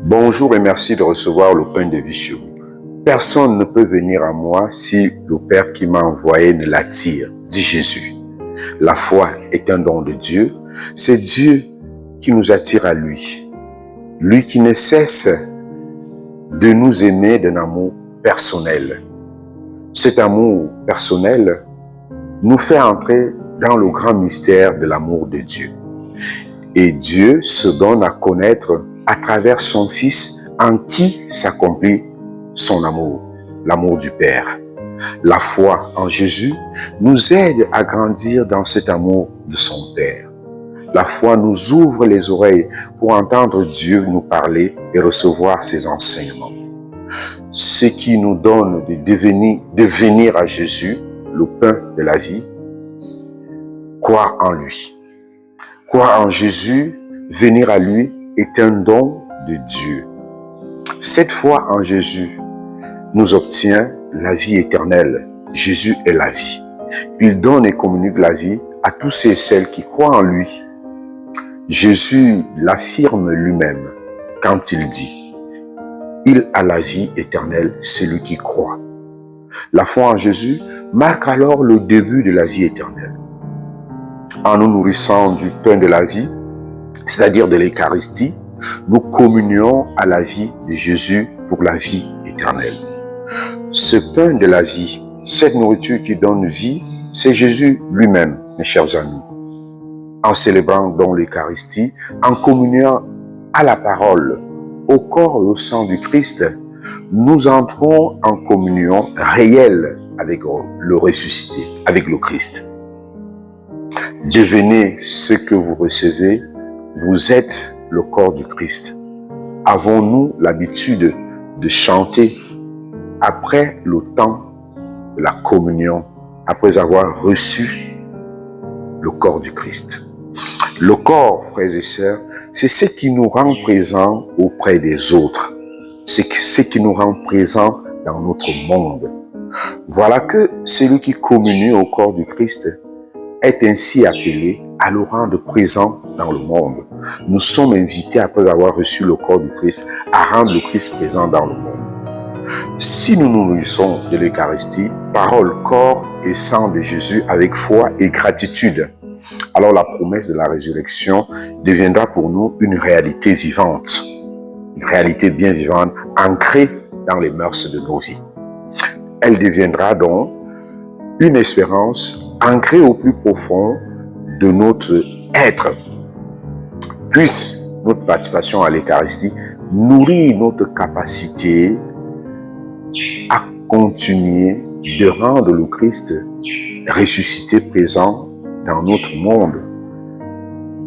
Bonjour et merci de recevoir le pain de vie chez vous. Personne ne peut venir à moi si le Père qui m'a envoyé ne l'attire, dit Jésus. La foi est un don de Dieu. C'est Dieu qui nous attire à lui. Lui qui ne cesse de nous aimer d'un amour personnel. Cet amour personnel nous fait entrer dans le grand mystère de l'amour de Dieu. Et Dieu se donne à connaître à travers son Fils en qui s'accomplit son amour, l'amour du Père. La foi en Jésus nous aide à grandir dans cet amour de son Père. La foi nous ouvre les oreilles pour entendre Dieu nous parler et recevoir ses enseignements. Ce qui nous donne de venir à Jésus, le pain de la vie, croire en lui. Croire en Jésus, venir à lui, est un don de Dieu. Cette foi en Jésus nous obtient la vie éternelle. Jésus est la vie. Il donne et communique la vie à tous ceux et celles qui croient en lui. Jésus l'affirme lui-même quand il dit « Il a la vie éternelle, celui qui croit ». La foi en Jésus marque alors le début de la vie éternelle. En nous nourrissant du pain de la vie, c'est-à-dire de l'Eucharistie, nous communions à la vie de Jésus pour la vie éternelle. Ce pain de la vie, cette nourriture qui donne vie, c'est Jésus lui-même, mes chers amis. En célébrant donc l'Eucharistie, en communiant à la parole, au corps et au sang du Christ, nous entrons en communion réelle avec le ressuscité, avec le Christ. Devenez ce que vous recevez, vous êtes le corps du Christ. Avons-nous l'habitude de chanter après le temps de la communion, après avoir reçu le corps du Christ? Le corps, frères et sœurs, c'est ce qui nous rend présents auprès des autres. C'est ce qui nous rend présents dans notre monde. Voilà que celui qui communie au corps du Christ est ainsi appelé à le rendre présent dans le monde. Nous sommes invités, après avoir reçu le corps du Christ, à rendre le Christ présent dans le monde. Si nous nous nourrissons de l'Eucharistie, parole, corps et sang de Jésus avec foi et gratitude, alors la promesse de la résurrection deviendra pour nous une réalité vivante, une réalité bien vivante, ancrée dans les mœurs de nos vies. Elle deviendra donc une espérance ancrée au plus profond de notre être. Puisse notre participation à l'Eucharistie nourrir notre capacité à continuer de rendre le Christ ressuscité présent dans notre monde.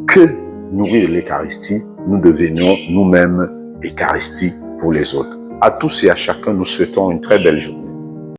Que nourrir l'Eucharistie, nous devenions nous-mêmes Eucharistie pour les autres. À tous et à chacun, nous souhaitons une très belle journée.